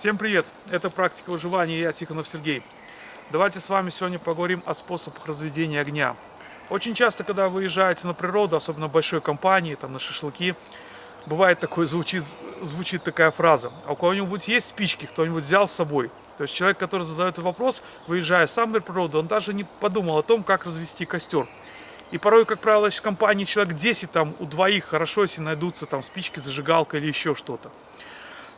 Всем привет! Это «Практика выживания» и я, Тихонов Сергей. Давайте с вами сегодня поговорим о способах разведения огня. Очень часто, когда вы выезжаете на природу, особенно в большой компании, там на шашлыки, бывает такое, звучит такая фраза: а у кого-нибудь есть спички, кто-нибудь взял с собой? То есть человек, который задает этот вопрос, выезжая сам на природу, он даже не подумал о том, как развести костер. И порой, как правило, в компании человек 10, там у двоих хорошо, если найдутся там спички, зажигалка или еще что-то.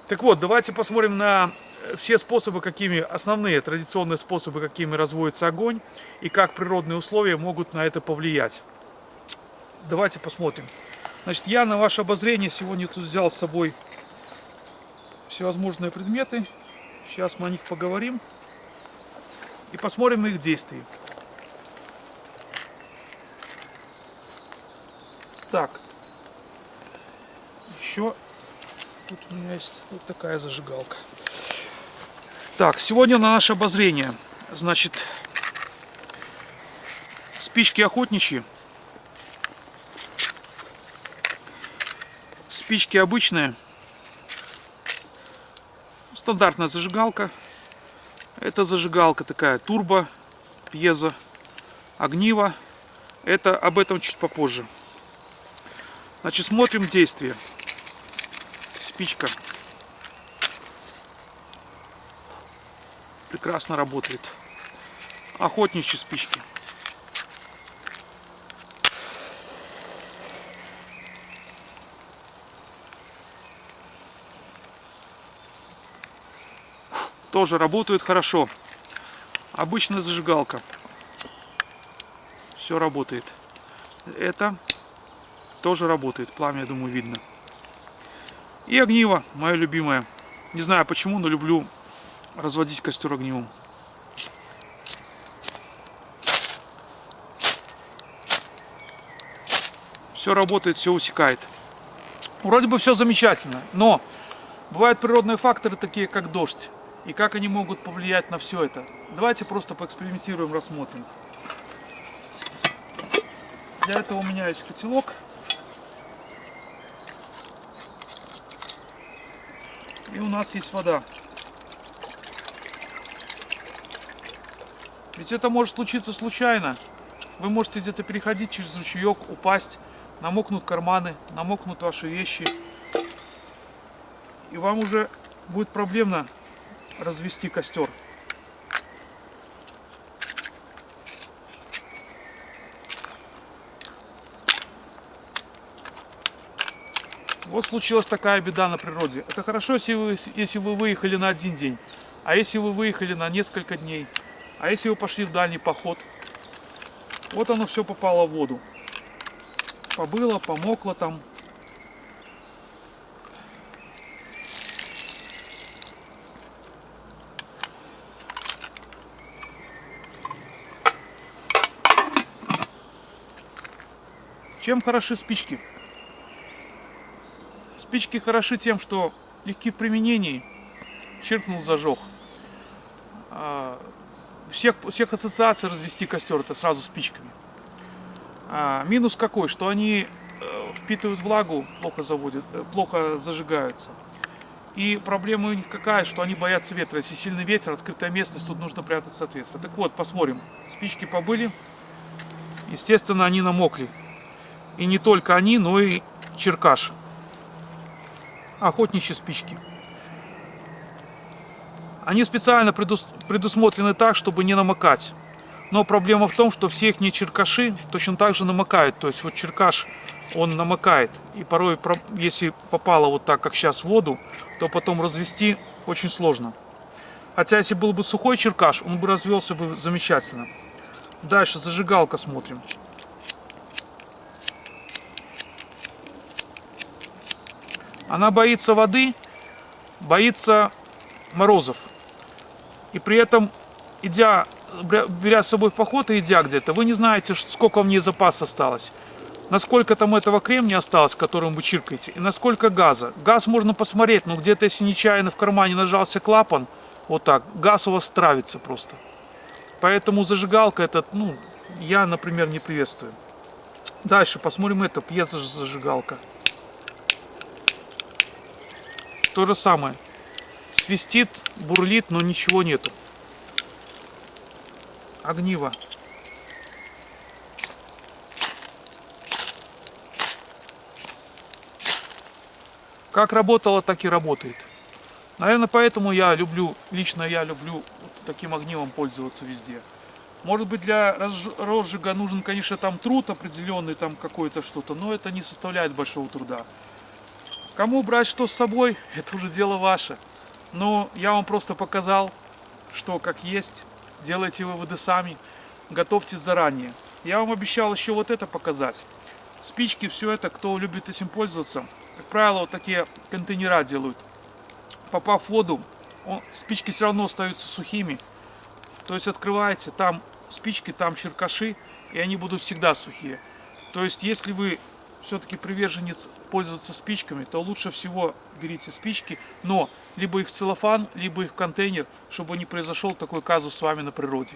Так вот, давайте посмотрим на все способы, основные традиционные способы, какими разводится огонь, и как природные условия могут на это повлиять. Давайте посмотрим. Значит, я на ваше обозрение сегодня тут взял с собой всевозможные предметы. Сейчас мы о них поговорим и посмотрим на их действия. Так, еще тут у меня есть вот такая зажигалка. Так, сегодня на наше обозрение, значит, спички охотничьи, спички обычные, стандартная зажигалка. Это зажигалка такая турбо, пьезо, огниво. Это об этом чуть попозже. Значит, смотрим действие. Спичка прекрасно работает. Охотничьи спички. Тоже работают хорошо. Обычная зажигалка. Все работает. Это тоже работает. Пламя, я думаю, видно. И огниво, мое любимое. Не знаю почему, но люблю разводить костер огнивом. Все работает, все усекает. Вроде бы все замечательно, но бывают природные факторы, такие как дождь. И как они могут повлиять на все это. Давайте просто поэкспериментируем, рассмотрим. Для этого у меня есть котелок. И у нас есть вода. Ведь это может случиться случайно. Вы можете где-то переходить через ручеек, упасть, намокнут карманы, намокнут ваши вещи. И вам уже будет проблемно развести костер. Вот случилась такая беда на природе. Это хорошо, если вы выехали на один день. А если вы выехали на несколько дней? А если вы пошли в дальний поход? Вот оно все попало в воду. Побыло, помокло там. Чем хороши спички? Спички хороши тем, что легки в применении. Чиркнул, зажег. Всех ассоциаций развести костер — это сразу спичками. Минус какой? Что они впитывают влагу, плохо зажигаются. И проблема у них какая? Что они боятся ветра. Если сильный ветер, открытая местность, тут нужно прятаться от ветра. Так вот, посмотрим. Спички побыли. Естественно, они намокли. И не только они, но и черкаш. Охотничьи спички. Они специально предусмотрены так, чтобы не намокать. Но проблема в том, что все их черкаши точно так же намокают. То есть вот черкаш, он намокает. И порой, если попало вот так, как сейчас, в воду, то потом развести очень сложно. Хотя если был бы сухой черкаш, он бы развелся бы замечательно. Дальше зажигалка смотрим. Она боится воды, боится морозов. И при этом, беря с собой в поход и идя где-то, вы не знаете, сколько в ней запас осталось. Насколько там этого кремния осталось, которым вы чиркаете, и насколько газа. Газ можно посмотреть, но где-то, если нечаянно в кармане нажался клапан, вот так, газ у вас травится просто. Поэтому зажигалка, я, например, не приветствую. Дальше посмотрим это, пьезозажигалка. То же самое. свистит, бурлит, но ничего нету. Огниво. Как работало, так и работает. Наверное, поэтому лично я люблю вот таким огнивом пользоваться везде. Может быть, для розжига нужен, конечно, там труд определенный, там какое-то что-то, но это не составляет большого труда. Кому брать что с собой, это уже дело ваше. Но я вам просто показал, что как есть. Делайте выводы сами, готовьтесь заранее. Я вам обещал еще вот это показать. Спички, все это, кто любит этим пользоваться, как правило, вот такие контейнера делают. Попав в воду, спички все равно остаются сухими. То есть открываете, там спички, там черкаши, и они будут всегда сухие. То есть если вы все-таки приверженец пользоваться спичками, то лучше всего берите спички, но либо их в целлофан, либо их в контейнер, чтобы не произошел такой казус с вами на природе.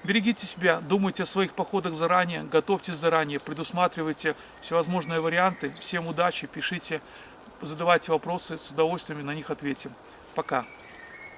Берегите себя, думайте о своих походах заранее, готовьтесь заранее, предусматривайте всевозможные варианты. Всем удачи, пишите, задавайте вопросы, с удовольствием на них ответим. Пока.